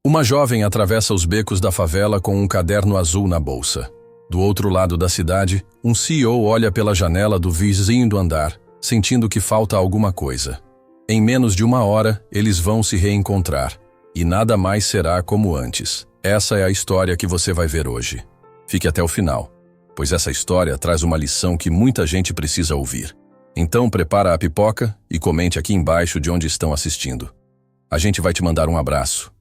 Uma jovem atravessa os becos da favela com um caderno azul na bolsa. Do outro lado da cidade, um CEO olha pela janela do vizinho do andar, sentindo que falta alguma coisa. Em menos de uma hora, eles vão se reencontrar. E nada mais será como antes. Essa é a história que você vai ver hoje. Fique até o final, pois essa história traz uma lição que muita gente precisa ouvir. Então prepara a pipoca e comente aqui embaixo de onde estão assistindo. A gente vai te mandar um abraço.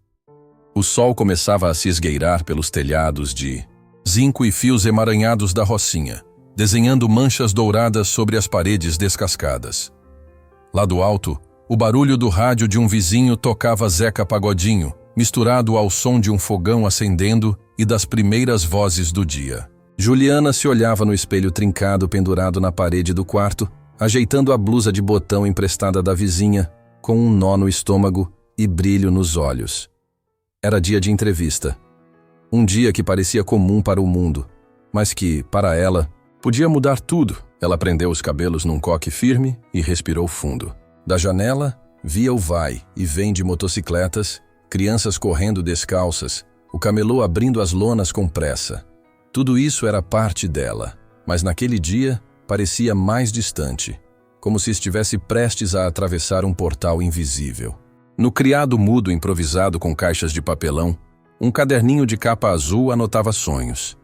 O sol começava a se esgueirar pelos telhados de zinco e fios emaranhados da Rocinha, desenhando manchas douradas sobre as paredes descascadas. Lá do alto, o barulho do rádio de um vizinho tocava Zeca Pagodinho, misturado ao som de um fogão acendendo e das primeiras vozes do dia. Juliana se olhava no espelho trincado pendurado na parede do quarto, ajeitando a blusa de botão emprestada da vizinha, com um nó no estômago e brilho nos olhos. Era dia de entrevista. Um dia que parecia comum para o mundo, mas que, para ela, podia mudar tudo. Ela prendeu os cabelos num coque firme e respirou fundo. Da janela, via o vai e vem de motocicletas, crianças correndo descalças, o camelô abrindo as lonas com pressa. Tudo isso era parte dela, mas naquele dia parecia mais distante, como se estivesse prestes a atravessar um portal invisível. No criado mudo improvisado com caixas de papelão, um caderninho de capa azul anotava sonhos.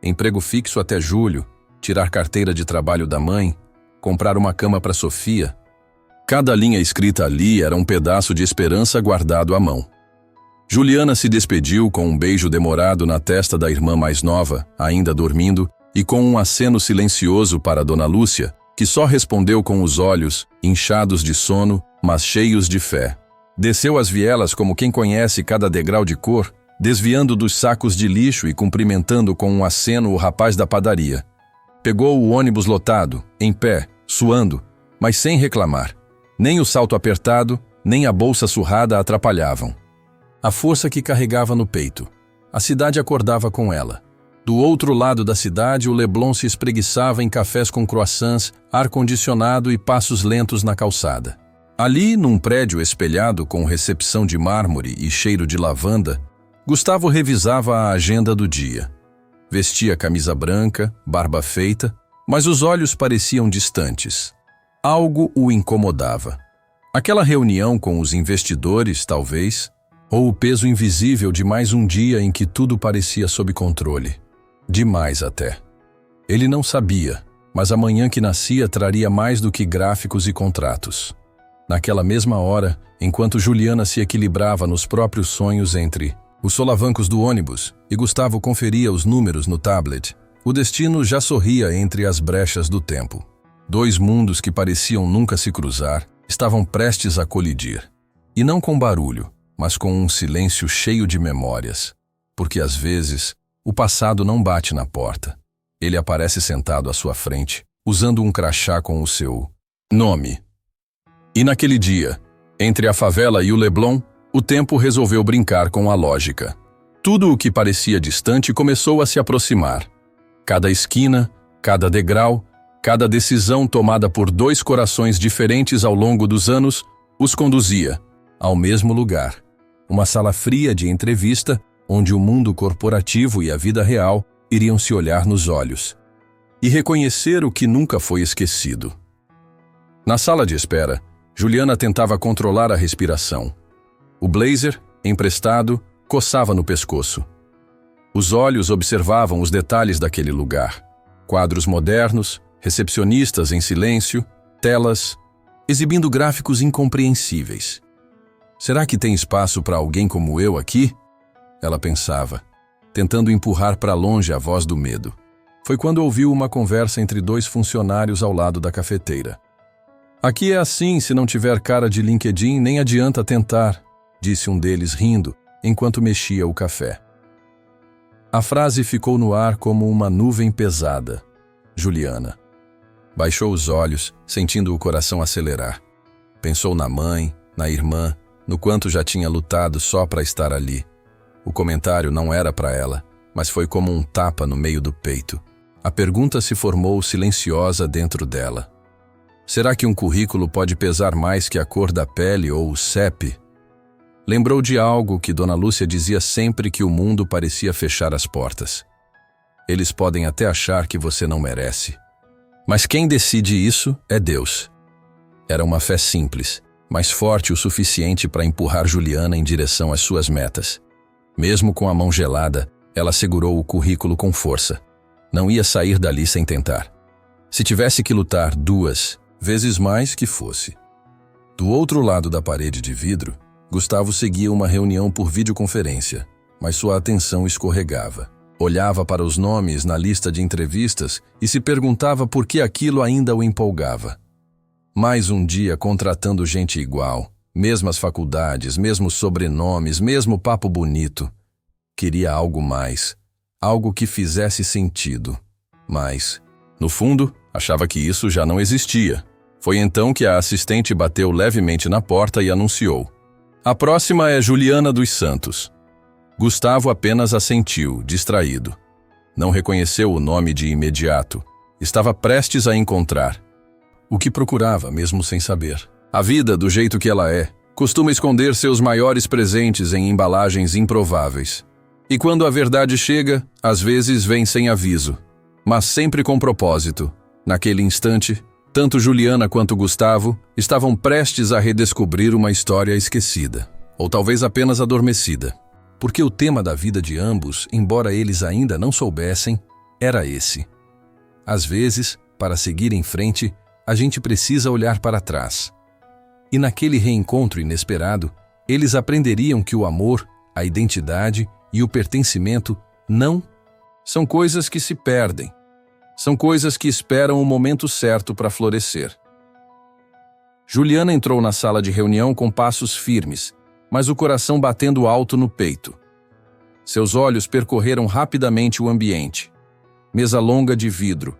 Emprego fixo até julho, tirar carteira de trabalho da mãe, comprar uma cama para Sofia. Cada linha escrita ali era um pedaço de esperança guardado à mão. Juliana se despediu com um beijo demorado na testa da irmã mais nova, ainda dormindo, e com um aceno silencioso para Dona Lúcia, que só respondeu com os olhos, inchados de sono, mas cheios de fé. Desceu as vielas como quem conhece cada degrau de cor, desviando dos sacos de lixo e cumprimentando com um aceno o rapaz da padaria. Pegou o ônibus lotado, em pé, suando, mas sem reclamar. Nem o salto apertado, nem a bolsa surrada a atrapalhavam. A força que carregava no peito. A cidade acordava com ela. Do outro lado da cidade, o Leblon se espreguiçava em cafés com croissants, ar-condicionado e passos lentos na calçada. Ali, num prédio espelhado com recepção de mármore e cheiro de lavanda, Gustavo revisava a agenda do dia. Vestia camisa branca, barba feita, mas os olhos pareciam distantes. Algo o incomodava. Aquela reunião com os investidores, talvez, ou o peso invisível de mais um dia em que tudo parecia sob controle. Demais até. Ele não sabia, mas a manhã que nascia traria mais do que gráficos e contratos. Naquela mesma hora, enquanto Juliana se equilibrava nos próprios sonhos entre os solavancos do ônibus e Gustavo conferia os números no tablet, o destino já sorria entre as brechas do tempo. Dois mundos que pareciam nunca se cruzar estavam prestes a colidir. E não com barulho, mas com um silêncio cheio de memórias. Porque às vezes, o passado não bate na porta. Ele aparece sentado à sua frente, usando um crachá com o seu nome. E naquele dia, entre a favela e o Leblon, o tempo resolveu brincar com a lógica. Tudo o que parecia distante começou a se aproximar. Cada esquina, cada degrau, cada decisão tomada por dois corações diferentes ao longo dos anos os conduzia ao mesmo lugar. Uma sala fria de entrevista, onde o mundo corporativo e a vida real iriam se olhar nos olhos e reconhecer o que nunca foi esquecido. Na sala de espera, Juliana tentava controlar a respiração. O blazer, emprestado, coçava no pescoço. Os olhos observavam os detalhes daquele lugar. Quadros modernos, recepcionistas em silêncio, telas, exibindo gráficos incompreensíveis. Será que tem espaço para alguém como eu aqui? Ela pensava, tentando empurrar para longe a voz do medo. Foi quando ouviu uma conversa entre dois funcionários ao lado da cafeteira. Aqui é assim, se não tiver cara de LinkedIn, nem adianta tentar, disse um deles rindo, enquanto mexia o café. A frase ficou no ar como uma nuvem pesada. Juliana. Baixou os olhos, sentindo o coração acelerar. Pensou na mãe, na irmã, no quanto já tinha lutado só para estar ali. O comentário não era para ela, mas foi como um tapa no meio do peito. A pergunta se formou silenciosa dentro dela. Será que um currículo pode pesar mais que a cor da pele ou o CEP? Lembrou de algo que Dona Lúcia dizia sempre que o mundo parecia fechar as portas. Eles podem até achar que você não merece, mas quem decide isso é Deus. Era uma fé simples, mas forte o suficiente para empurrar Juliana em direção às suas metas. Mesmo com a mão gelada, ela segurou o currículo com força. Não ia sair dali sem tentar. Se tivesse que lutar 2 vezes mais, que fosse. Do outro lado da parede de vidro, Gustavo seguia uma reunião por videoconferência, mas sua atenção escorregava. Olhava para os nomes na lista de entrevistas e se perguntava por que aquilo ainda o empolgava. Mais um dia contratando gente igual, mesmas faculdades, mesmos sobrenomes, mesmo papo bonito. Queria algo mais, algo que fizesse sentido. Mas, no fundo, achava que isso já não existia. Foi então que a assistente bateu levemente na porta e anunciou: "A próxima é Juliana dos Santos." Gustavo apenas assentiu, distraído. Não reconheceu o nome de imediato. Estava prestes a encontrar o que procurava, mesmo sem saber. A vida, do jeito que ela é, costuma esconder seus maiores presentes em embalagens improváveis. E quando a verdade chega, às vezes vem sem aviso, mas sempre com propósito. Naquele instante, tanto Juliana quanto Gustavo estavam prestes a redescobrir uma história esquecida, ou talvez apenas adormecida. Porque o tema da vida de ambos, embora eles ainda não soubessem, era esse. Às vezes, para seguir em frente, a gente precisa olhar para trás. E naquele reencontro inesperado, eles aprenderiam que o amor, a identidade e o pertencimento não são coisas que se perdem. São coisas que esperam o momento certo para florescer. Juliana entrou na sala de reunião com passos firmes, mas o coração batendo alto no peito. Seus olhos percorreram rapidamente o ambiente. Mesa longa de vidro,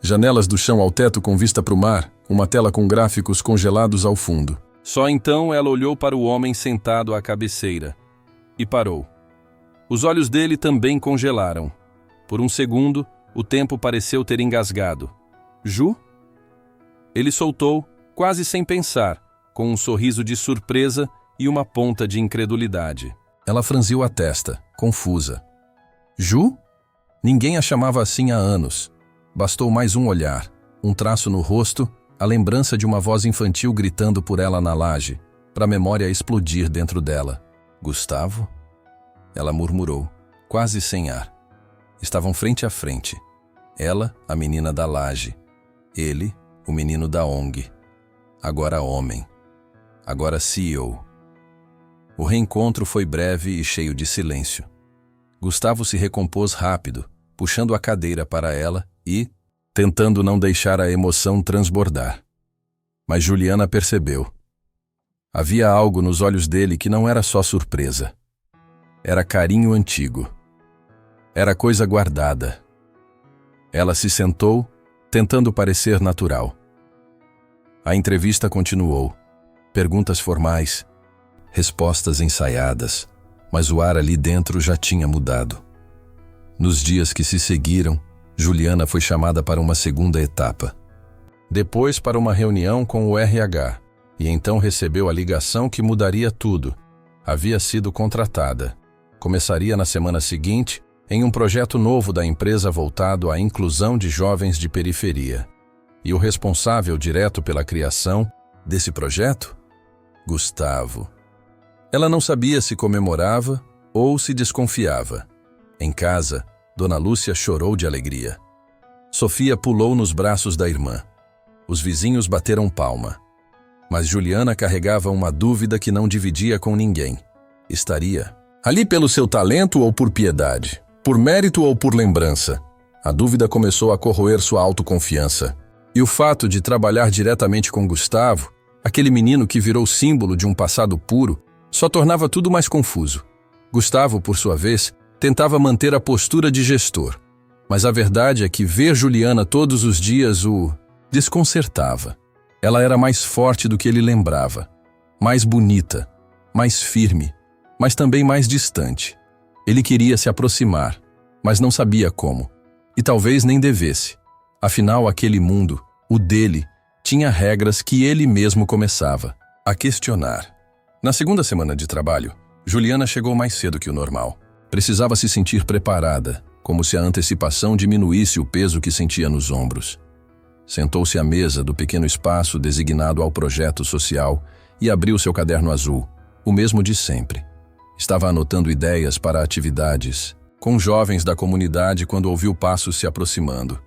janelas do chão ao teto com vista para o mar, uma tela com gráficos congelados ao fundo. Só então ela olhou para o homem sentado à cabeceira e parou. Os olhos dele também congelaram. Por um segundo, o tempo pareceu ter engasgado. "Ju?" Ele soltou, quase sem pensar, com um sorriso de surpresa e uma ponta de incredulidade. Ela franziu a testa, confusa. "Ju?" Ninguém a chamava assim há anos. Bastou mais um olhar, um traço no rosto, a lembrança de uma voz infantil gritando por ela na laje, para a memória explodir dentro dela. "Gustavo?" Ela murmurou, quase sem ar. Estavam frente a frente. Ela, a menina da laje. Ele, o menino da ONG. Agora homem. Agora CEO. O reencontro foi breve e cheio de silêncio. Gustavo se recompôs rápido, puxando a cadeira para ela e tentando não deixar a emoção transbordar. Mas Juliana percebeu. Havia algo nos olhos dele que não era só surpresa. Era carinho antigo. Era coisa guardada. Ela se sentou, tentando parecer natural. A entrevista continuou. Perguntas formais, respostas ensaiadas, mas o ar ali dentro já tinha mudado. Nos dias que se seguiram, Juliana foi chamada para uma segunda etapa. Depois para uma reunião com o RH, e então recebeu a ligação que mudaria tudo. Havia sido contratada. Começaria na semana seguinte, em um projeto novo da empresa voltado à inclusão de jovens de periferia. E o responsável direto pela criação desse projeto? Gustavo. Ela não sabia se comemorava ou se desconfiava. Em casa, Dona Lúcia chorou de alegria. Sofia pulou nos braços da irmã. Os vizinhos bateram palma. Mas Juliana carregava uma dúvida que não dividia com ninguém. Estaria ali pelo seu talento ou por piedade? Por mérito ou por lembrança? A dúvida começou a corroer sua autoconfiança. E o fato de trabalhar diretamente com Gustavo, aquele menino que virou símbolo de um passado puro, só tornava tudo mais confuso. Gustavo, por sua vez, tentava manter a postura de gestor. Mas a verdade é que ver Juliana todos os dias o desconcertava. Ela era mais forte do que ele lembrava. Mais bonita, mais firme, mas também mais distante. Ele queria se aproximar, mas não sabia como. E talvez nem devesse. Afinal, aquele mundo, o dele, tinha regras que ele mesmo começava a questionar. Na segunda semana de trabalho, Juliana chegou mais cedo que o normal. Precisava se sentir preparada, como se a antecipação diminuísse o peso que sentia nos ombros. Sentou-se à mesa do pequeno espaço designado ao projeto social e abriu seu caderno azul, o mesmo de sempre. Estava anotando ideias para atividades com jovens da comunidade quando ouviu passos se aproximando.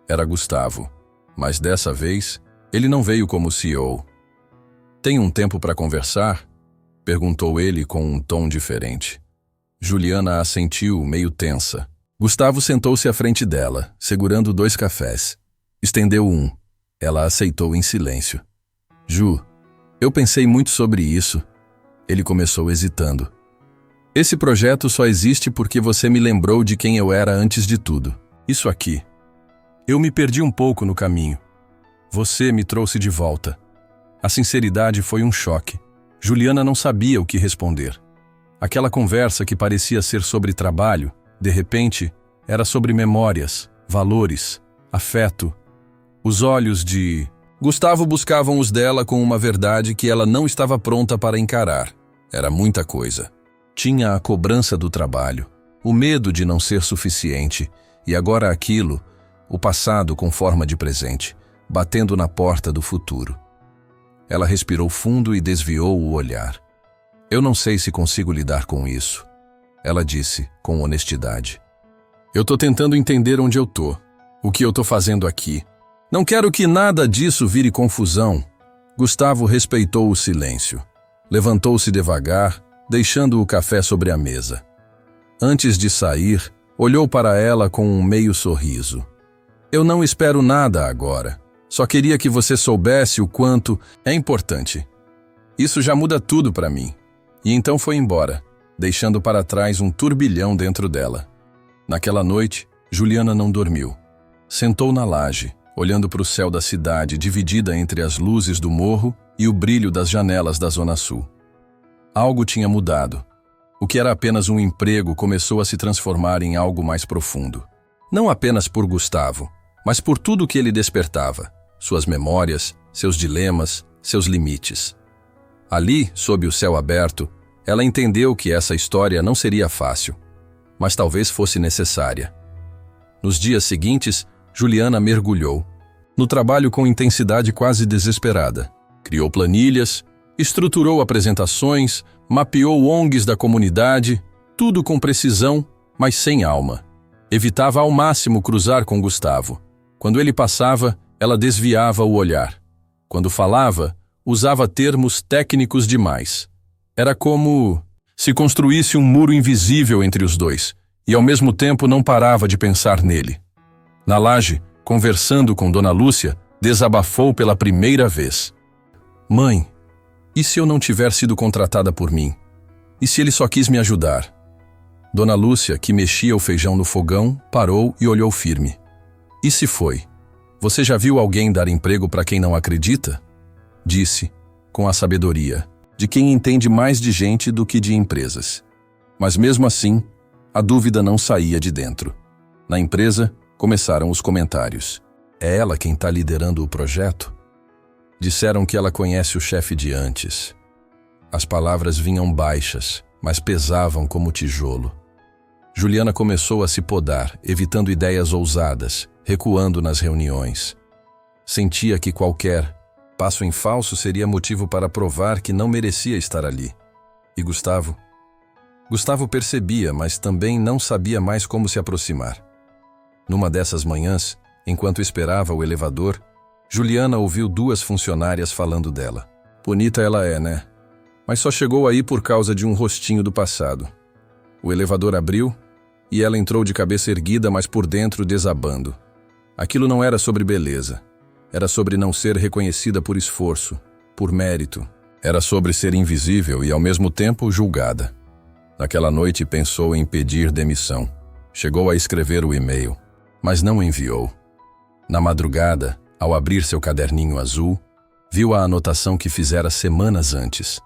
Era Gustavo, mas dessa vez ele não veio como CEO. "Tem um tempo para conversar?" perguntou ele com um tom diferente. Juliana assentiu, meio tensa. Gustavo sentou-se à frente dela, segurando 2 cafés. Estendeu um. Ela aceitou em silêncio. "Ju, eu pensei muito sobre isso." Ele começou hesitando. "Esse projeto só existe porque você me lembrou de quem eu era antes de tudo. Isso aqui. Eu me perdi um pouco no caminho. Você me trouxe de volta." A sinceridade foi um choque. Juliana não sabia o que responder. Aquela conversa que parecia ser sobre trabalho, de repente, era sobre memórias, valores, afeto. Os olhos de Gustavo buscavam os dela com uma verdade que ela não estava pronta para encarar. Era muita coisa. Tinha a cobrança do trabalho, o medo de não ser suficiente, e agora aquilo, o passado com forma de presente, batendo na porta do futuro. Ela respirou fundo e desviou o olhar. "Eu não sei se consigo lidar com isso," ela disse, com honestidade. "Eu tô tentando entender onde eu tô, o que eu tô fazendo aqui. Não quero que nada disso vire confusão." Gustavo respeitou o silêncio. Levantou-se devagar, deixando o café sobre a mesa. Antes de sair, olhou para ela com um meio sorriso. "Eu não espero nada agora. Só queria que você soubesse o quanto é importante. Isso já muda tudo para mim." E então foi embora, deixando para trás um turbilhão dentro dela. Naquela noite, Juliana não dormiu. Sentou na laje, olhando para o céu da cidade dividida entre as luzes do morro e o brilho das janelas da Zona Sul. Algo tinha mudado. O que era apenas um emprego começou a se transformar em algo mais profundo. Não apenas por Gustavo, mas por tudo que ele despertava. Suas memórias, seus dilemas, seus limites. Ali, sob o céu aberto, ela entendeu que essa história não seria fácil, mas talvez fosse necessária. Nos dias seguintes, Juliana mergulhou no trabalho com intensidade quase desesperada. Criou planilhas, estruturou apresentações, mapeou ONGs da comunidade, tudo com precisão, mas sem alma. Evitava ao máximo cruzar com Gustavo. Quando ele passava, ela desviava o olhar. Quando falava, usava termos técnicos demais. Era como se construísse um muro invisível entre os dois, e ao mesmo tempo não parava de pensar nele. Na laje, conversando com Dona Lúcia, desabafou pela primeira vez. "Mãe, e se eu não tiver sido contratada por mim? E se ele só quis me ajudar?" Dona Lúcia, que mexia o feijão no fogão, parou e olhou firme. "E se foi? Você já viu alguém dar emprego para quem não acredita?" Disse, com a sabedoria de quem entende mais de gente do que de empresas. Mas mesmo assim, a dúvida não saía de dentro. Na empresa, começaram os comentários. "É ela quem está liderando o projeto?" Disseram que ela conhece o chefe de antes. As palavras vinham baixas, mas pesavam como tijolo. Juliana começou a se podar, evitando ideias ousadas, recuando nas reuniões. Sentia que qualquer passo em falso seria motivo para provar que não merecia estar ali. E Gustavo? Gustavo percebia, mas também não sabia mais como se aproximar. Numa dessas manhãs, enquanto esperava o elevador, Juliana ouviu 2 funcionárias falando dela. "Bonita ela é, né? Mas só chegou aí por causa de um rostinho do passado." O elevador abriu e ela entrou de cabeça erguida, mas por dentro desabando. Aquilo não era sobre beleza. Era sobre não ser reconhecida por esforço, por mérito. Era sobre ser invisível e, ao mesmo tempo, julgada. Naquela noite pensou em pedir demissão. Chegou a escrever o e-mail, mas não enviou. Na madrugada, ao abrir seu caderninho azul, viu a anotação que fizera semanas antes.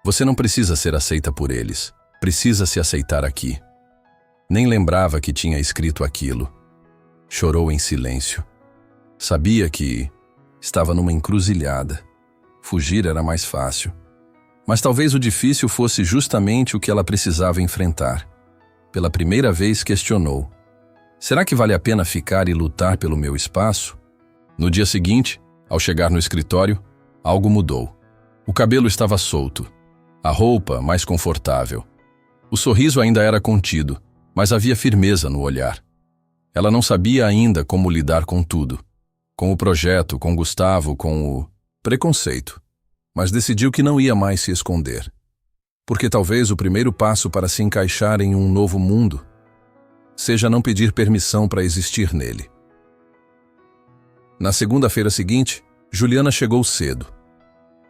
"Você não precisa ser aceita por eles. Precisa se aceitar aqui." Nem lembrava que tinha escrito aquilo. Chorou em silêncio. Sabia que estava numa encruzilhada. Fugir era mais fácil. Mas talvez o difícil fosse justamente o que ela precisava enfrentar. Pela primeira vez questionou: será que vale a pena ficar e lutar pelo meu espaço? No dia seguinte, ao chegar no escritório, algo mudou. O cabelo estava solto, a roupa mais confortável. O sorriso ainda era contido, mas havia firmeza no olhar. Ela não sabia ainda como lidar com tudo. Com o projeto, com Gustavo, com o preconceito. Mas decidiu que não ia mais se esconder. Porque talvez o primeiro passo para se encaixar em um novo mundo seja não pedir permissão para existir nele. Na segunda-feira seguinte, Juliana chegou cedo.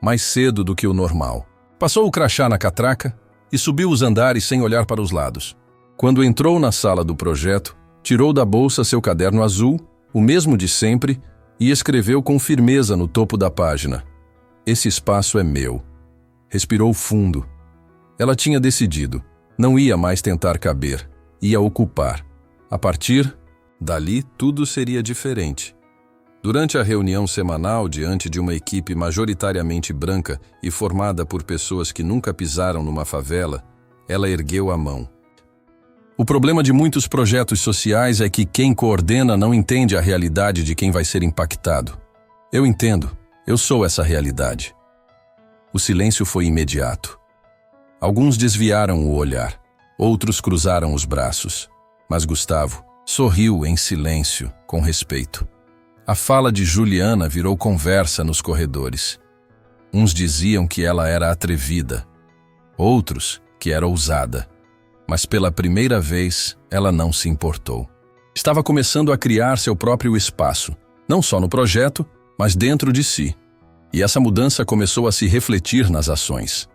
Mais cedo do que o normal. Passou o crachá na catraca e subiu os andares sem olhar para os lados. Quando entrou na sala do projeto, tirou da bolsa seu caderno azul, o mesmo de sempre, e escreveu com firmeza no topo da página: esse espaço é meu. Respirou fundo. Ela tinha decidido. Não ia mais tentar caber. Ia ocupar. A partir dali, tudo seria diferente. Durante a reunião semanal, diante de uma equipe majoritariamente branca e formada por pessoas que nunca pisaram numa favela, ela ergueu a mão. O problema de muitos projetos sociais é que quem coordena não entende a realidade de quem vai ser impactado. Eu entendo. Eu sou essa realidade. O silêncio foi imediato. Alguns desviaram o olhar, outros cruzaram os braços. Mas Gustavo sorriu em silêncio, com respeito. A fala de Juliana virou conversa nos corredores. Uns diziam que ela era atrevida, outros que era ousada. Mas pela primeira vez, ela não se importou. Estava começando a criar seu próprio espaço, não só no projeto, mas dentro de si. E essa mudança começou a se refletir nas ações.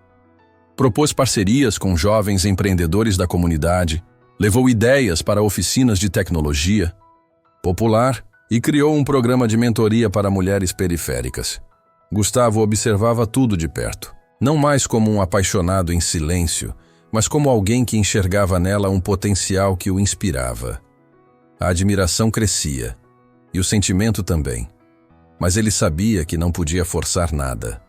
Propôs parcerias com jovens empreendedores da comunidade, levou ideias para oficinas de tecnologia popular e criou um programa de mentoria para mulheres periféricas. Gustavo observava tudo de perto, não mais como um apaixonado em silêncio, mas como alguém que enxergava nela um potencial que o inspirava. A admiração crescia, e o sentimento também. Mas ele sabia que não podia forçar nada.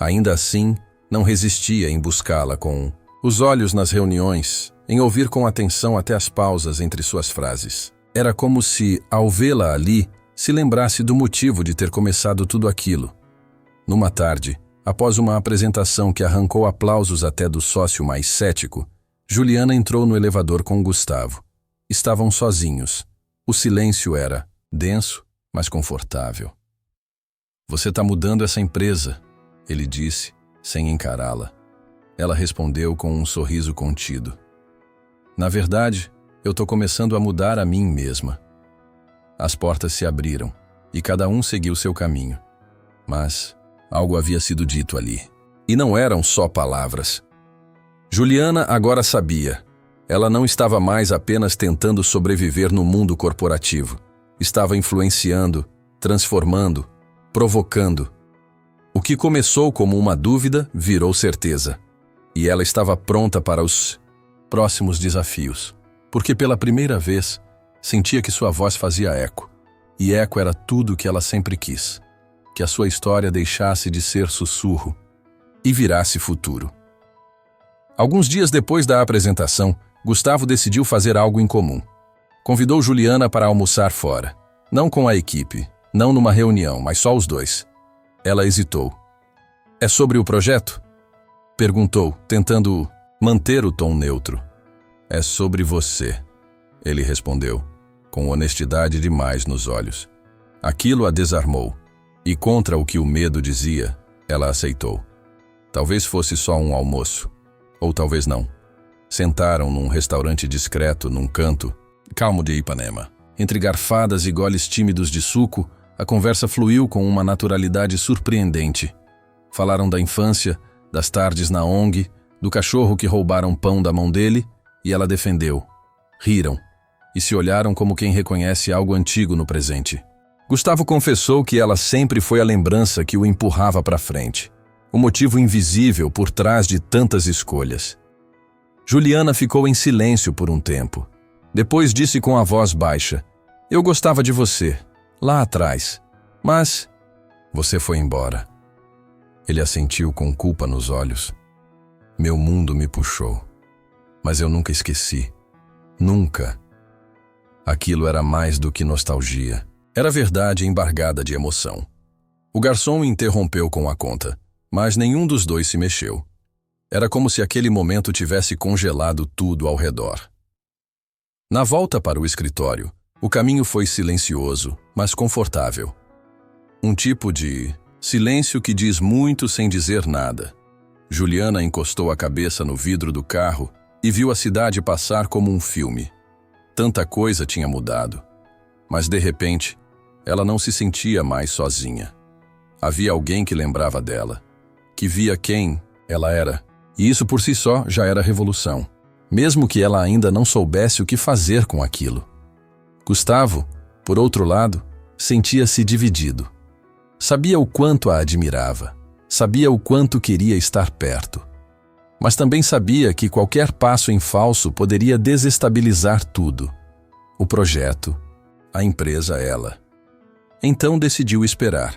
Ainda assim, não resistia em buscá-la com os olhos nas reuniões, em ouvir com atenção até as pausas entre suas frases. Era como se, ao vê-la ali, se lembrasse do motivo de ter começado tudo aquilo. Numa tarde, após uma apresentação que arrancou aplausos até do sócio mais cético, Juliana entrou no elevador com Gustavo. Estavam sozinhos. O silêncio era denso, mas confortável. Você está mudando essa empresa, ele disse, sem encará-la. Ela respondeu com um sorriso contido. Na verdade, eu estou começando a mudar a mim mesma. As portas se abriram e cada um seguiu seu caminho. Mas algo havia sido dito ali. E não eram só palavras. Juliana agora sabia. Ela não estava mais apenas tentando sobreviver no mundo corporativo. Estava influenciando, transformando, provocando. O que começou como uma dúvida virou certeza. E ela estava pronta para os próximos desafios. Porque pela primeira vez, sentia que sua voz fazia eco. E eco era tudo o que ela sempre quis. Que a sua história deixasse de ser sussurro e virasse futuro. Alguns dias depois da apresentação, Gustavo decidiu fazer algo em comum. Convidou Juliana para almoçar fora. Não com a equipe, não numa reunião, mas só os dois. Ela hesitou. É sobre o projeto? Perguntou, tentando manter o tom neutro. É sobre você, ele respondeu, com honestidade demais nos olhos. Aquilo a desarmou, e contra o que o medo dizia, ela aceitou. Talvez fosse só um almoço, ou talvez não. Sentaram num restaurante discreto, num canto calmo de Ipanema. Entre garfadas e goles tímidos de suco, a conversa fluiu com uma naturalidade surpreendente. Falaram da infância, das tardes na ONG, do cachorro que roubaram pão da mão dele, e ela defendeu. Riram, e se olharam como quem reconhece algo antigo no presente. Gustavo confessou que ela sempre foi a lembrança que o empurrava para frente, o motivo invisível por trás de tantas escolhas. Juliana ficou em silêncio por um tempo. Depois disse com a voz baixa: Eu gostava de você, lá atrás, mas você foi embora. Ele assentiu com culpa nos olhos. Meu mundo me puxou. Mas eu nunca esqueci. Nunca. Aquilo era mais do que nostalgia. Era verdade embargada de emoção. O garçom interrompeu com a conta, mas nenhum dos dois se mexeu. Era como se aquele momento tivesse congelado tudo ao redor. Na volta para o escritório, o caminho foi silencioso, mas confortável. Um tipo de silêncio que diz muito sem dizer nada. Juliana encostou a cabeça no vidro do carro e viu a cidade passar como um filme. Tanta coisa tinha mudado. Mas, de repente, ela não se sentia mais sozinha. Havia alguém que lembrava dela, que via quem ela era. E isso por si só já era revolução, mesmo que ela ainda não soubesse o que fazer com aquilo. Gustavo, por outro lado, sentia-se dividido. Sabia o quanto a admirava, sabia o quanto queria estar perto. Mas também sabia que qualquer passo em falso poderia desestabilizar tudo. O projeto, a empresa, ela. Então decidiu esperar.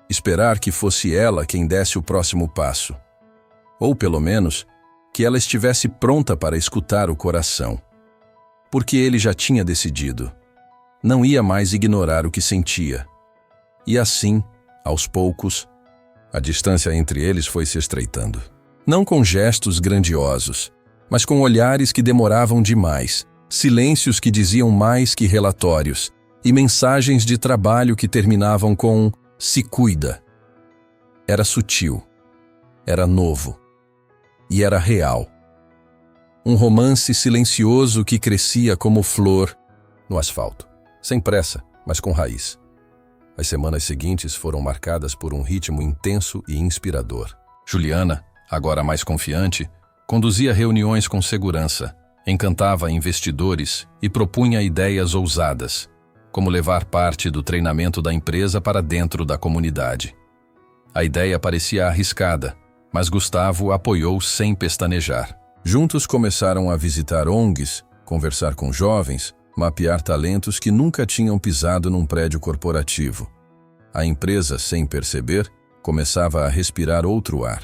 Esperar que fosse ela quem desse o próximo passo. Ou, pelo menos, que ela estivesse pronta para escutar o coração. Porque ele já tinha decidido. Não ia mais ignorar o que sentia. E assim, aos poucos, a distância entre eles foi se estreitando. Não com gestos grandiosos, mas com olhares que demoravam demais, silêncios que diziam mais que relatórios, e mensagens de trabalho que terminavam com "se cuida". Era sutil, era novo, e era real. Um romance silencioso que crescia como flor no asfalto, sem pressa, mas com raiz. As semanas seguintes foram marcadas por um ritmo intenso e inspirador. Juliana, agora mais confiante, conduzia reuniões com segurança, encantava investidores e propunha ideias ousadas, como levar parte do treinamento da empresa para dentro da comunidade. A ideia parecia arriscada, mas Gustavo apoiou sem pestanejar. Juntos começaram a visitar ONGs, conversar com jovens, mapear talentos que nunca tinham pisado num prédio corporativo. A empresa, sem perceber, começava a respirar outro ar.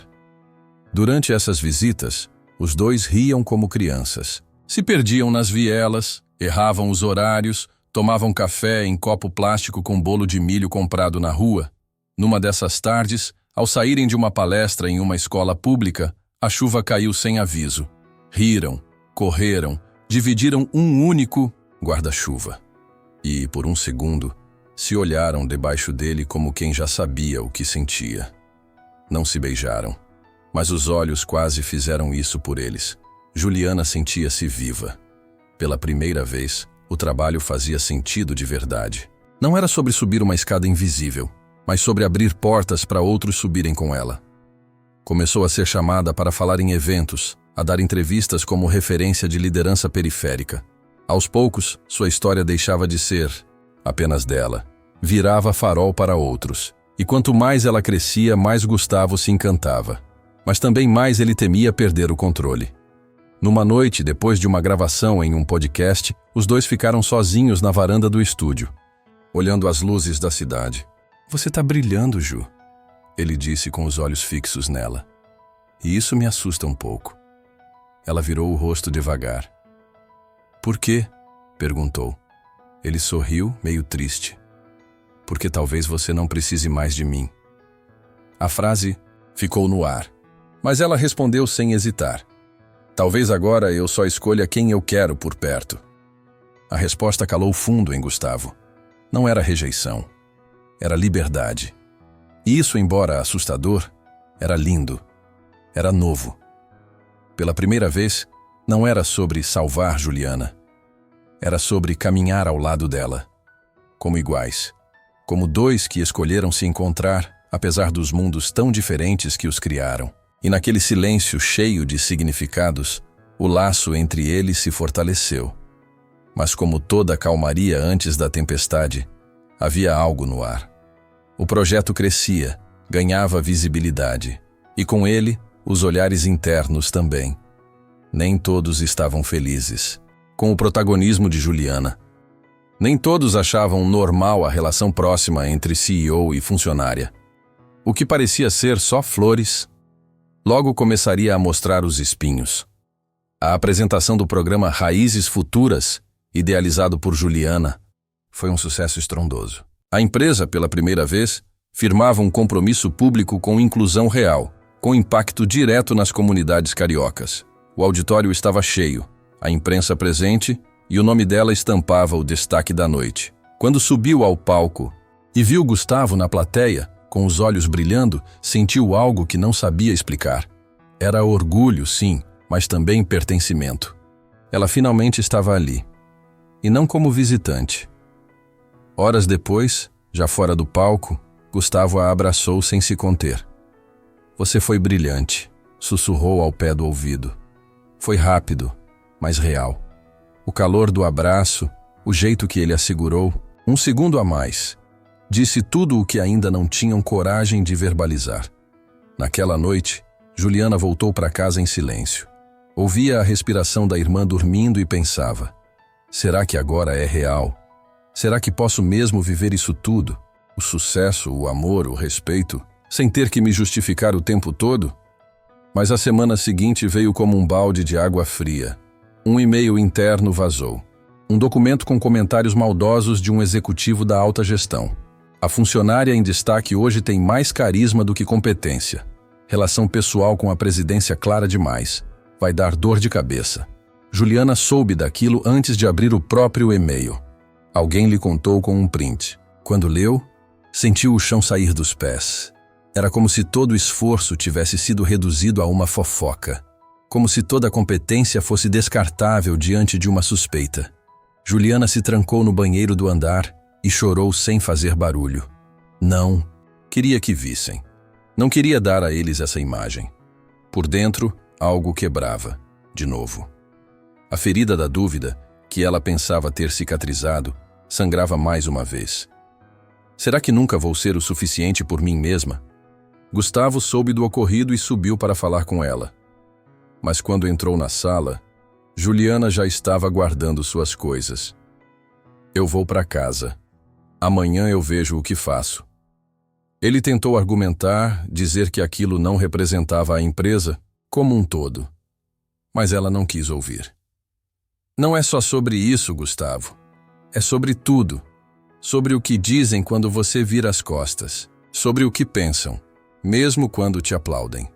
Durante essas visitas, os dois riam como crianças. Se perdiam nas vielas, erravam os horários, tomavam café em copo plástico com bolo de milho comprado na rua. Numa dessas tardes, ao saírem de uma palestra em uma escola pública, a chuva caiu sem aviso. Riram, correram, dividiram um único guarda-chuva. E, por um segundo, se olharam debaixo dele como quem já sabia o que sentia. Não se beijaram, mas os olhos quase fizeram isso por eles. Juliana sentia-se viva. Pela primeira vez, o trabalho fazia sentido de verdade. Não era sobre subir uma escada invisível, mas sobre abrir portas para outros subirem com ela. Começou a ser chamada para falar em eventos, a dar entrevistas como referência de liderança periférica. Aos poucos, sua história deixava de ser apenas dela. Virava farol para outros. E quanto mais ela crescia, mais Gustavo se encantava. Mas também mais ele temia perder o controle. Numa noite, depois de uma gravação em um podcast, os dois ficaram sozinhos na varanda do estúdio, olhando as luzes da cidade. "Você tá brilhando, Ju", ele disse com os olhos fixos nela. "E isso me assusta um pouco." Ela virou o rosto devagar. "Por quê?", perguntou. Ele sorriu, meio triste. "Porque talvez você não precise mais de mim." A frase ficou no ar, mas ela respondeu sem hesitar. "Talvez agora eu só escolha quem eu quero por perto." A resposta calou fundo em Gustavo. Não era rejeição, era liberdade. E isso, embora assustador, era lindo, era novo. Pela primeira vez, não era sobre salvar Juliana. Era sobre caminhar ao lado dela, como iguais, como dois que escolheram se encontrar, apesar dos mundos tão diferentes que os criaram. E naquele silêncio cheio de significados, o laço entre eles se fortaleceu. Mas como toda calmaria antes da tempestade, havia algo no ar. O projeto crescia, ganhava visibilidade, e com ele, os olhares internos também. Nem todos estavam felizes com o protagonismo de Juliana. Nem todos achavam normal a relação próxima entre CEO e funcionária. O que parecia ser só flores, Logo começaria a mostrar os espinhos. A apresentação do programa Raízes Futuras, idealizado por Juliana, foi um sucesso estrondoso. A empresa, pela primeira vez, firmava um compromisso público com inclusão real, com impacto direto nas comunidades cariocas. O auditório estava cheio, a imprensa presente e o nome dela estampava o destaque da noite. Quando subiu ao palco e viu Gustavo na plateia, com os olhos brilhando, sentiu algo que não sabia explicar. Era orgulho, sim, mas também pertencimento. Ela finalmente estava ali, e não como visitante. Horas depois, já fora do palco, Gustavo a abraçou sem se conter. Você foi brilhante, sussurrou ao pé do ouvido. Foi rápido, mas real. O calor do abraço, o jeito que ele a segurou, um segundo a mais, disse tudo o que ainda não tinham coragem de verbalizar. Naquela noite, Juliana voltou para casa em silêncio. Ouvia a respiração da irmã dormindo e pensava: será que agora é real? Será que posso mesmo viver isso tudo? O sucesso, o amor, o respeito, sem ter que me justificar o tempo todo? Mas a semana seguinte veio como um balde de água fria. Um e-mail interno vazou. Um documento com comentários maldosos de um executivo da alta gestão. A funcionária em destaque hoje tem mais carisma do que competência. Relação pessoal com a presidência clara demais. Vai dar dor de cabeça. Juliana soube daquilo antes de abrir o próprio e-mail. Alguém lhe contou com um print. Quando leu, sentiu o chão sair dos pés. Era como se todo o esforço tivesse sido reduzido a uma fofoca. Como se toda a competência fosse descartável diante de uma suspeita. Juliana se trancou no banheiro do andar e chorou sem fazer barulho. Não, queria que vissem. Não queria dar a eles essa imagem. Por dentro, algo quebrava, de novo. A ferida da dúvida, que ela pensava ter cicatrizado, sangrava mais uma vez. Será que nunca vou ser o suficiente por mim mesma? Gustavo soube do ocorrido e subiu para falar com ela. Mas quando entrou na sala, Juliana já estava guardando suas coisas. Eu vou para casa. Amanhã eu vejo o que faço. Ele tentou argumentar, dizer que aquilo não representava a empresa como um todo. Mas ela não quis ouvir. Não é só sobre isso, Gustavo. É sobre tudo. Sobre o que dizem quando você vira as costas. Sobre o que pensam, mesmo quando te aplaudem.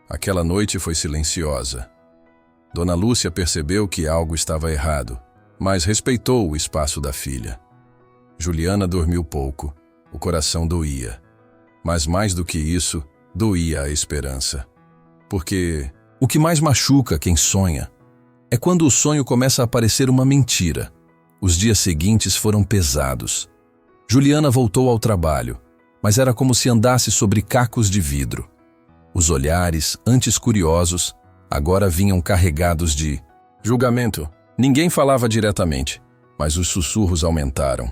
Aquela noite foi silenciosa. Dona Lúcia percebeu que algo estava errado, mas respeitou o espaço da filha. Juliana dormiu pouco. O coração doía. Mas mais do que isso, doía a esperança. Porque o que mais machuca quem sonha é quando o sonho começa a parecer uma mentira. Os dias seguintes foram pesados. Juliana voltou ao trabalho, mas era como se andasse sobre cacos de vidro. Os olhares, antes curiosos, agora vinham carregados de julgamento. Ninguém falava diretamente, mas os sussurros aumentaram.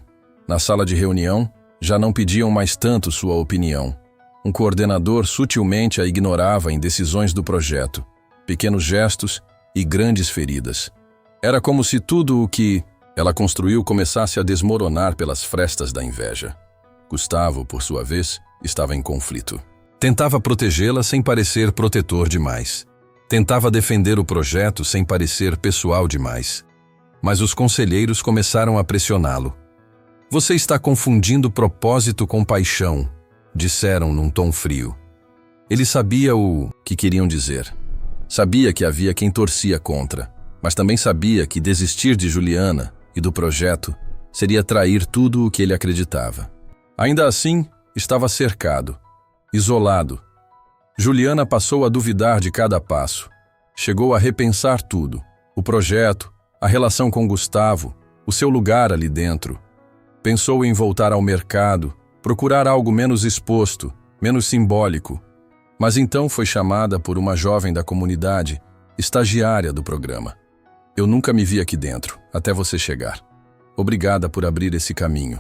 Na sala de reunião, já não pediam mais tanto sua opinião. Um coordenador sutilmente a ignorava em decisões do projeto, pequenos gestos e grandes feridas. Era como se tudo o que ela construiu começasse a desmoronar pelas frestas da inveja. Gustavo, por sua vez, estava em conflito. Tentava protegê-la sem parecer protetor demais. Tentava defender o projeto sem parecer pessoal demais. Mas os conselheiros começaram a pressioná-lo. Você está confundindo propósito com paixão, disseram num tom frio. Ele sabia o que queriam dizer. Sabia que havia quem torcia contra, mas também sabia que desistir de Juliana e do projeto seria trair tudo o que ele acreditava. Ainda assim, estava cercado, isolado. Juliana passou a duvidar de cada passo. Chegou a repensar tudo: o projeto, a relação com Gustavo, o seu lugar ali dentro. Pensou em voltar ao mercado, procurar algo menos exposto, menos simbólico. Mas então foi chamada por uma jovem da comunidade, estagiária do programa. Eu nunca me vi aqui dentro, até você chegar. Obrigada por abrir esse caminho.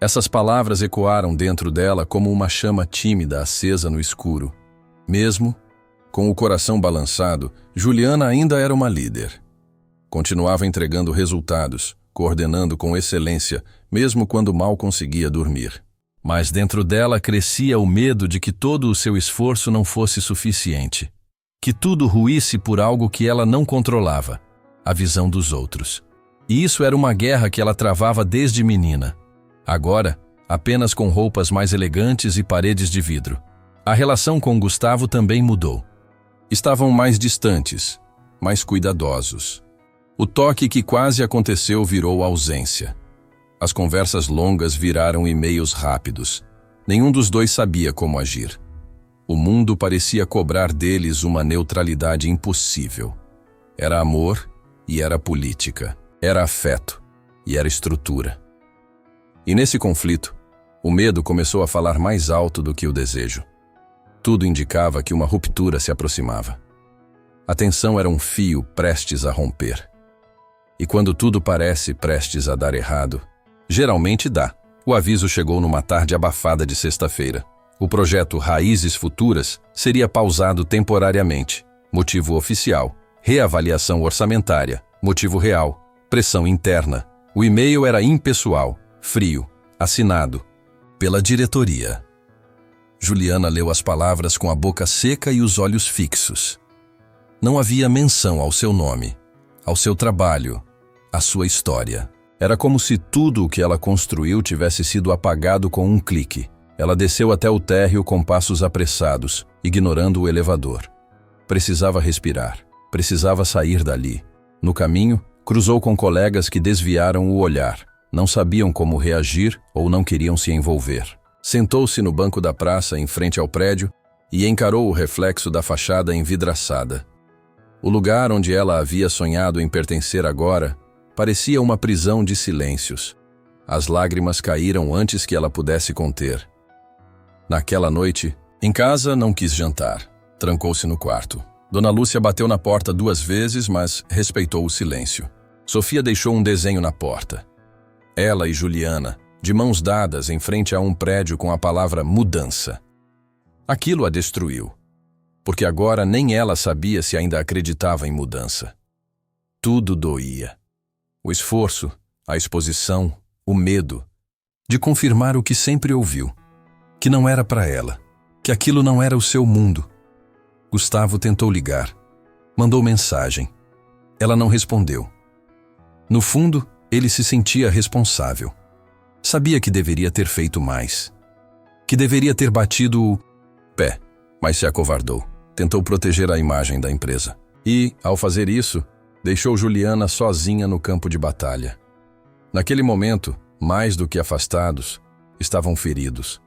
Essas palavras ecoaram dentro dela como uma chama tímida acesa no escuro. Mesmo com o coração balançado, Juliana ainda era uma líder. Continuava entregando resultados, coordenando com excelência, mesmo quando mal conseguia dormir. Mas dentro dela crescia o medo de que todo o seu esforço não fosse suficiente, que tudo ruísse por algo que ela não controlava, a visão dos outros. E isso era uma guerra que ela travava desde menina. Agora, apenas com roupas mais elegantes e paredes de vidro. A relação com Gustavo também mudou. Estavam mais distantes, mais cuidadosos. O toque que quase aconteceu virou ausência. As conversas longas viraram e-mails rápidos. Nenhum dos dois sabia como agir. O mundo parecia cobrar deles uma neutralidade impossível. Era amor e era política. Era afeto e era estrutura. E nesse conflito, o medo começou a falar mais alto do que o desejo. Tudo indicava que uma ruptura se aproximava. A tensão era um fio prestes a romper. E quando tudo parece prestes a dar errado, geralmente dá. O aviso chegou numa tarde abafada de sexta-feira. O projeto Raízes Futuras seria pausado temporariamente. Motivo oficial: reavaliação orçamentária. Motivo real: pressão interna. O e-mail era impessoal, frio, assinado pela diretoria. Juliana leu as palavras com a boca seca e os olhos fixos. Não havia menção ao seu nome, ao seu trabalho, à sua história. Era como se tudo o que ela construiu tivesse sido apagado com um clique. Ela desceu até o térreo com passos apressados, ignorando o elevador. Precisava respirar, precisava sair dali. No caminho, cruzou com colegas que desviaram o olhar. Não sabiam como reagir ou não queriam se envolver. Sentou-se no banco da praça em frente ao prédio e encarou o reflexo da fachada envidraçada. O lugar onde ela havia sonhado em pertencer agora parecia uma prisão de silêncios. As lágrimas caíram antes que ela pudesse conter. Naquela noite, em casa, não quis jantar. Trancou-se no quarto. Dona Lúcia bateu na porta 2 vezes, mas respeitou o silêncio. Sofia deixou um desenho na porta. Ela e Juliana, de mãos dadas em frente a um prédio com a palavra mudança. Aquilo a destruiu, porque agora nem ela sabia se ainda acreditava em mudança. Tudo doía. O esforço, a exposição, o medo de confirmar o que sempre ouviu, que não era para ela, que aquilo não era o seu mundo. Gustavo tentou ligar, mandou mensagem. Ela não respondeu. No fundo, ele se sentia responsável. Sabia que deveria ter feito mais, que deveria ter batido o pé, mas se acovardou. Tentou proteger a imagem da empresa. E, ao fazer isso, deixou Juliana sozinha no campo de batalha. Naquele momento, mais do que afastados, estavam feridos.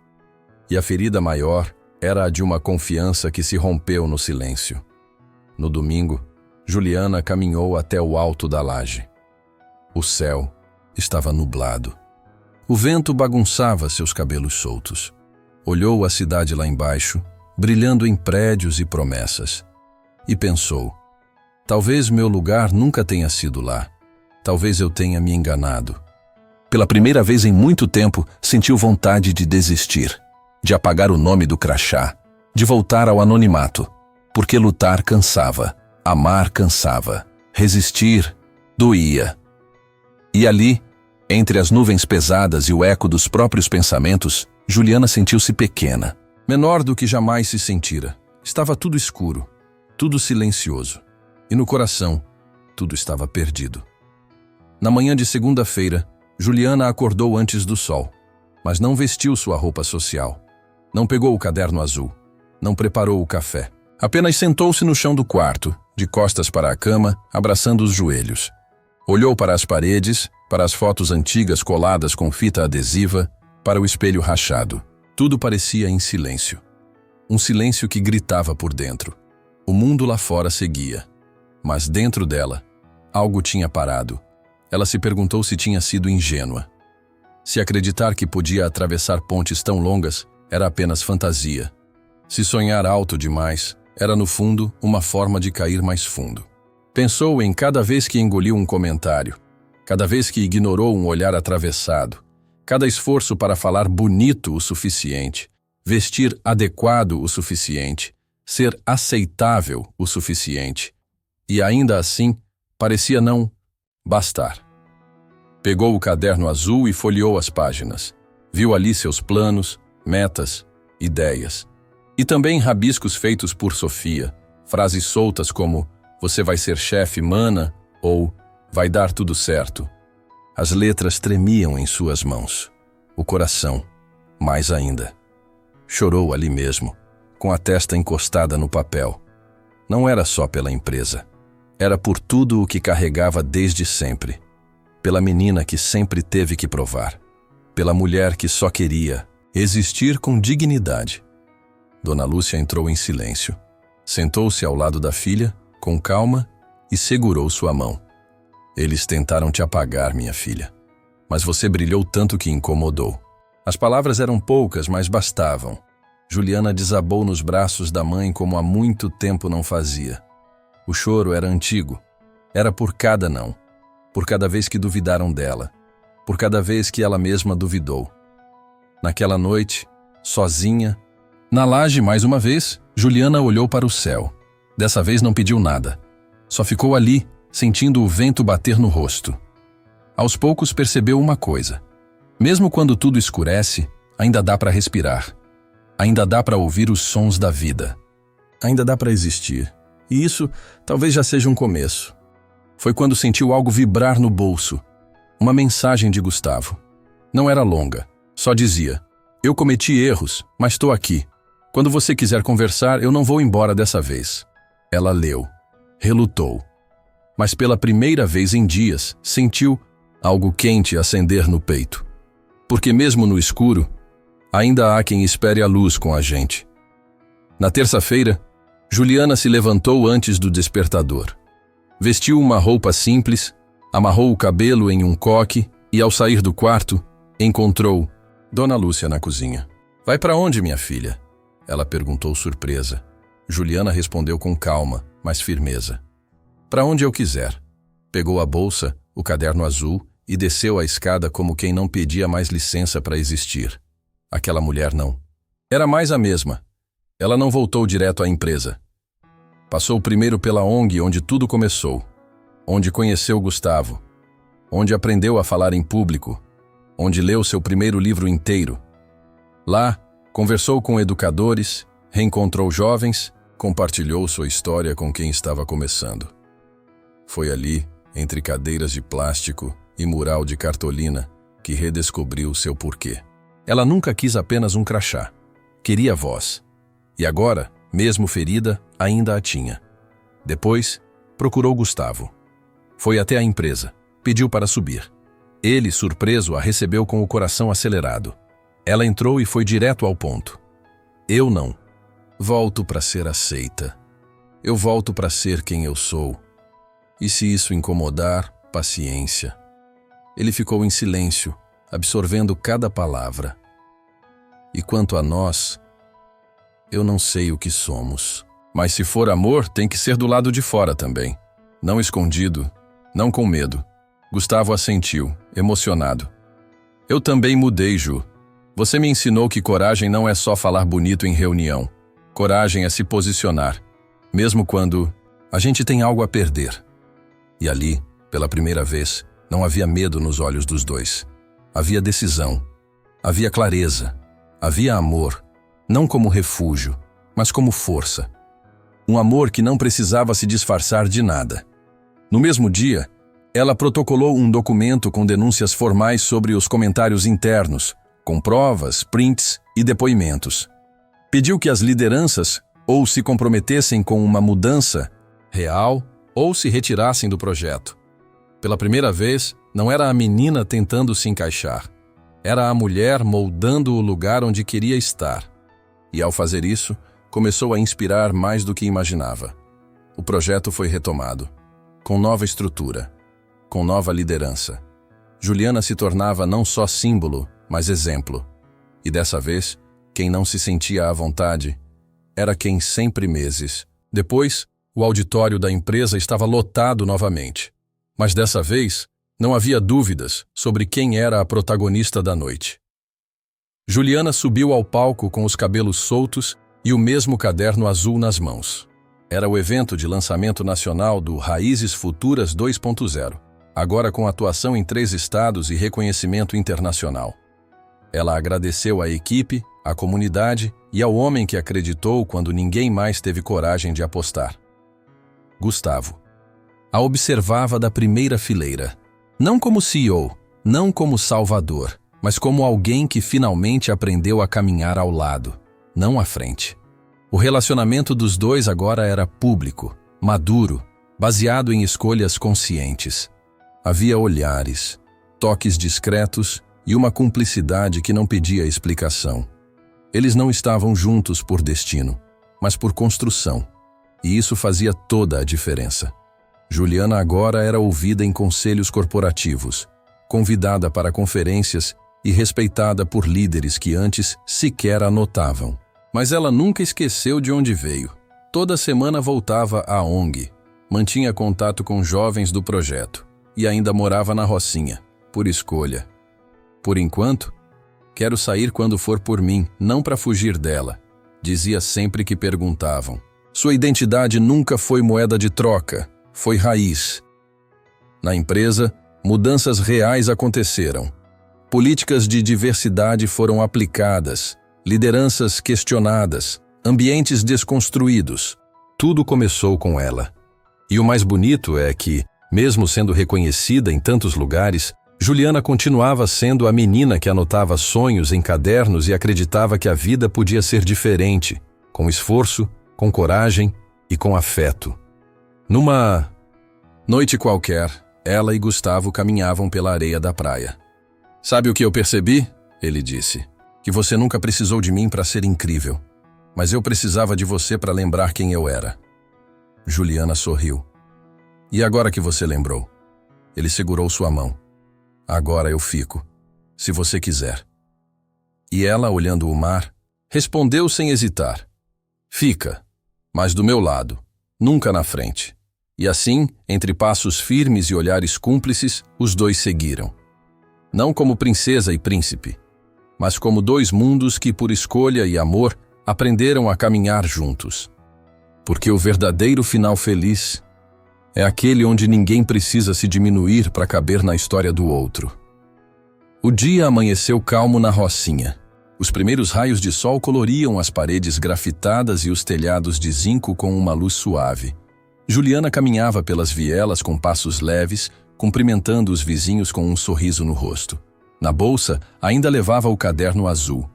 E a ferida maior era a de uma confiança que se rompeu no silêncio. No domingo, Juliana caminhou até o alto da laje. O céu estava nublado. O vento bagunçava seus cabelos soltos. Olhou a cidade lá embaixo, brilhando em prédios e promessas. E pensou: talvez meu lugar nunca tenha sido lá. Talvez eu tenha me enganado. Pela primeira vez em muito tempo, sentiu vontade de desistir, de apagar o nome do crachá, de voltar ao anonimato, porque lutar cansava, amar cansava, resistir doía. E ali, entre as nuvens pesadas e o eco dos próprios pensamentos, Juliana sentiu-se pequena, menor do que jamais se sentira. Estava tudo escuro, tudo silencioso, e no coração, tudo estava perdido. Na manhã de segunda-feira, Juliana acordou antes do sol, mas não vestiu sua roupa social. Não pegou o caderno azul, não preparou o café. Apenas sentou-se no chão do quarto, de costas para a cama, abraçando os joelhos. Olhou para as paredes, para as fotos antigas coladas com fita adesiva, para o espelho rachado. Tudo parecia em silêncio. Um silêncio que gritava por dentro. O mundo lá fora seguia, mas dentro dela, algo tinha parado. Ela se perguntou se tinha sido ingênua. Se acreditar que podia atravessar pontes tão longas era apenas fantasia. Se sonhar alto demais era, no fundo, uma forma de cair mais fundo. Pensou em cada vez que engoliu um comentário, cada vez que ignorou um olhar atravessado, cada esforço para falar bonito o suficiente, vestir adequado o suficiente, ser aceitável o suficiente. E ainda assim, parecia não bastar. Pegou o caderno azul e folheou as páginas. Viu ali seus planos, metas, ideias. E também rabiscos feitos por Sofia, frases soltas como "você vai ser chefe, mana" ou "vai dar tudo certo". As letras tremiam em suas mãos. O coração, mais ainda. Chorou ali mesmo, com a testa encostada no papel. Não era só pela empresa. Era por tudo o que carregava desde sempre. Pela menina que sempre teve que provar. Pela mulher que só queria existir com dignidade. Dona Lúcia entrou em silêncio. Sentou-se ao lado da filha, com calma, e segurou sua mão. Eles tentaram te apagar, minha filha. Mas você brilhou tanto que incomodou. As palavras eram poucas, mas bastavam. Juliana desabou nos braços da mãe como há muito tempo não fazia. O choro era antigo. Era por cada não. Por cada vez que duvidaram dela. Por cada vez que ela mesma duvidou. Naquela noite, sozinha, na laje mais uma vez, Juliana olhou para o céu. Dessa vez não pediu nada. Só ficou ali, sentindo o vento bater no rosto. Aos poucos percebeu uma coisa. Mesmo quando tudo escurece, ainda dá para respirar. Ainda dá para ouvir os sons da vida. Ainda dá para existir. E isso talvez já seja um começo. Foi quando sentiu algo vibrar no bolso. Uma mensagem de Gustavo. Não era longa. Só dizia: "Eu cometi erros, mas estou aqui. Quando você quiser conversar, eu não vou embora dessa vez." Ela leu. Relutou. Mas pela primeira vez em dias, sentiu algo quente acender no peito. Porque mesmo no escuro, ainda há quem espere a luz com a gente. Na terça-feira, Juliana se levantou antes do despertador. Vestiu uma roupa simples, amarrou o cabelo em um coque e, ao sair do quarto, encontrou Dona Lúcia na cozinha. "Vai para onde, minha filha?" Ela perguntou surpresa. Juliana respondeu com calma, mas firmeza. "Para onde eu quiser." Pegou a bolsa, o caderno azul, e desceu a escada como quem não pedia mais licença para existir. Aquela mulher não. Era mais a mesma. Ela não voltou direto à empresa. Passou primeiro pela ONG onde tudo começou, onde conheceu Gustavo, onde aprendeu a falar em público, onde leu seu primeiro livro inteiro. Lá, conversou com educadores, reencontrou jovens, compartilhou sua história com quem estava começando. Foi ali, entre cadeiras de plástico e mural de cartolina, que redescobriu seu porquê. Ela nunca quis apenas um crachá. Queria voz. E agora, mesmo ferida, ainda a tinha. Depois, procurou Gustavo. Foi até a empresa. Pediu para subir. Ele, surpreso, a recebeu com o coração acelerado. Ela entrou e foi direto ao ponto. "Eu não. Volto para ser aceita. Eu volto para ser quem eu sou. E se isso incomodar, paciência." Ele ficou em silêncio, absorvendo cada palavra. "E quanto a nós, eu não sei o que somos. Mas se for amor, tem que ser do lado de fora também. Não escondido, não com medo." Gustavo assentiu, emocionado. "Eu também mudei, Ju. Você me ensinou que coragem não é só falar bonito em reunião. Coragem é se posicionar, mesmo quando a gente tem algo a perder." E ali, pela primeira vez, não havia medo nos olhos dos dois. Havia decisão. Havia clareza. Havia amor, não como refúgio, mas como força. Um amor que não precisava se disfarçar de nada. No mesmo dia, ela protocolou um documento com denúncias formais sobre os comentários internos, com provas, prints e depoimentos. Pediu que as lideranças ou se comprometessem com uma mudança real ou se retirassem do projeto. Pela primeira vez, não era a menina tentando se encaixar. Era a mulher moldando o lugar onde queria estar. E ao fazer isso, começou a inspirar mais do que imaginava. O projeto foi retomado, com nova estrutura, com nova liderança. Juliana se tornava não só símbolo, mas exemplo. E dessa vez, quem não se sentia à vontade era quem sempre meses. Depois, o auditório da empresa estava lotado novamente. Mas dessa vez, não havia dúvidas sobre quem era a protagonista da noite. Juliana subiu ao palco com os cabelos soltos e o mesmo caderno azul nas mãos. Era o evento de lançamento nacional do Raízes Futuras 2.0, agora com atuação em 3 estados e reconhecimento internacional. Ela agradeceu à equipe, à comunidade e ao homem que acreditou quando ninguém mais teve coragem de apostar. Gustavo. A observava da primeira fileira. Não como CEO, não como salvador, mas como alguém que finalmente aprendeu a caminhar ao lado, não à frente. O relacionamento dos dois agora era público, maduro, baseado em escolhas conscientes. Havia olhares, toques discretos e uma cumplicidade que não pedia explicação. Eles não estavam juntos por destino, mas por construção, e isso fazia toda a diferença. Juliana agora era ouvida em conselhos corporativos, convidada para conferências e respeitada por líderes que antes sequer a notavam. Mas ela nunca esqueceu de onde veio. Toda semana voltava à ONG, mantinha contato com jovens do projeto e ainda morava na Rocinha, por escolha. Por enquanto, quero sair quando for por mim, não para fugir dela, dizia sempre que perguntavam. Sua identidade nunca foi moeda de troca, foi raiz. Na empresa, mudanças reais aconteceram. Políticas de diversidade foram aplicadas, lideranças questionadas, ambientes desconstruídos. Tudo começou com ela. E o mais bonito é que, mesmo sendo reconhecida em tantos lugares, Juliana continuava sendo a menina que anotava sonhos em cadernos e acreditava que a vida podia ser diferente, com esforço, com coragem e com afeto. Numa noite qualquer, ela e Gustavo caminhavam pela areia da praia. "Sabe o que eu percebi?" ele disse. "Que você nunca precisou de mim para ser incrível, mas eu precisava de você para lembrar quem eu era." Juliana sorriu. "E agora que você lembrou?" Ele segurou sua mão. "Agora eu fico, se você quiser." E ela, olhando o mar, respondeu sem hesitar. "Fica, mas do meu lado, nunca na frente." E assim, entre passos firmes e olhares cúmplices, os dois seguiram. Não como princesa e príncipe, mas como dois mundos que, por escolha e amor, aprenderam a caminhar juntos. Porque o verdadeiro final feliz é aquele onde ninguém precisa se diminuir para caber na história do outro. O dia amanheceu calmo na Rocinha. Os primeiros raios de sol coloriam as paredes grafitadas e os telhados de zinco com uma luz suave. Juliana caminhava pelas vielas com passos leves, cumprimentando os vizinhos com um sorriso no rosto. Na bolsa, ainda levava o caderno azul,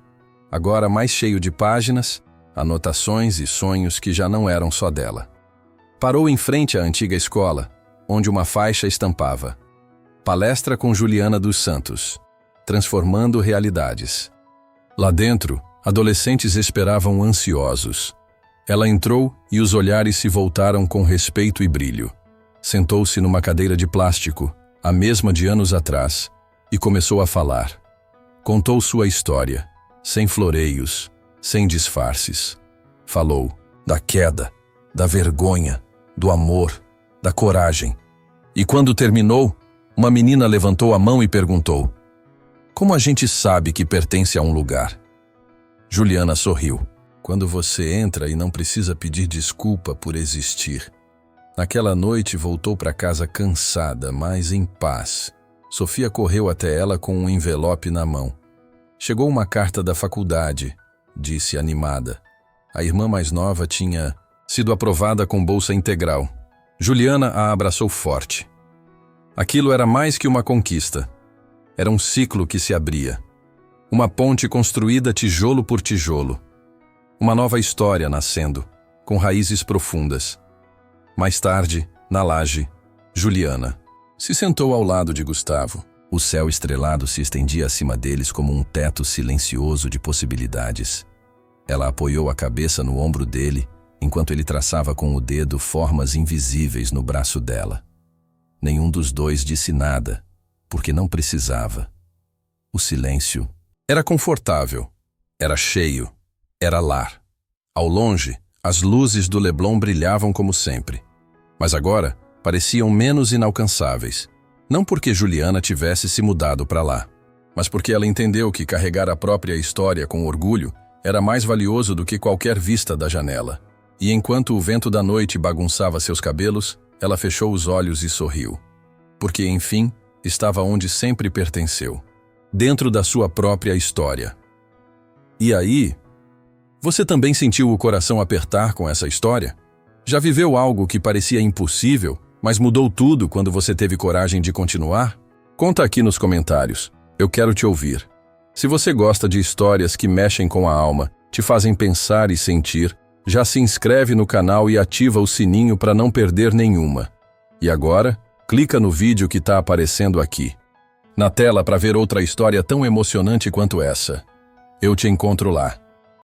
agora mais cheio de páginas, anotações e sonhos que já não eram só dela. Parou em frente à antiga escola, onde uma faixa estampava: "Palestra com Juliana dos Santos, transformando realidades." Lá dentro, adolescentes esperavam ansiosos. Ela entrou e os olhares se voltaram com respeito e brilho. Sentou-se numa cadeira de plástico, a mesma de anos atrás, e começou a falar. Contou sua história, sem floreios, sem disfarces. Falou da queda, da vergonha, do amor, da coragem. E quando terminou, uma menina levantou a mão e perguntou: "Como a gente sabe que pertence a um lugar?" Juliana sorriu. "Quando você entra e não precisa pedir desculpa por existir." Naquela noite voltou para casa cansada, mas em paz. Sofia correu até ela com um envelope na mão. "Chegou uma carta da faculdade", disse animada. A irmã mais nova tinha sido aprovada com bolsa integral. Juliana a abraçou forte. Aquilo era mais que uma conquista. Era um ciclo que se abria. Uma ponte construída tijolo por tijolo. Uma nova história nascendo, com raízes profundas. Mais tarde, na laje, Juliana se sentou ao lado de Gustavo. O céu estrelado se estendia acima deles como um teto silencioso de possibilidades. Ela apoiou a cabeça no ombro dele, enquanto ele traçava com o dedo formas invisíveis no braço dela. Nenhum dos dois disse nada, porque não precisava. O silêncio era confortável, era cheio, era lar. Ao longe, as luzes do Leblon brilhavam como sempre, mas agora pareciam menos inalcançáveis. Não porque Juliana tivesse se mudado para lá, mas porque ela entendeu que carregar a própria história com orgulho era mais valioso do que qualquer vista da janela. E enquanto o vento da noite bagunçava seus cabelos, ela fechou os olhos e sorriu. Porque, enfim, estava onde sempre pertenceu. dentro da sua própria história. E aí, você também sentiu o coração apertar com essa história? Já viveu algo que parecia impossível, mas mudou tudo quando você teve coragem de continuar? Conta aqui nos comentários. Eu quero te ouvir. Se você gosta de histórias que mexem com a alma, te fazem pensar e sentir, já se inscreve no canal e ativa o sininho para não perder nenhuma. E agora, clica no vídeo que está aparecendo aqui na tela para ver outra história tão emocionante quanto essa. Eu te encontro lá.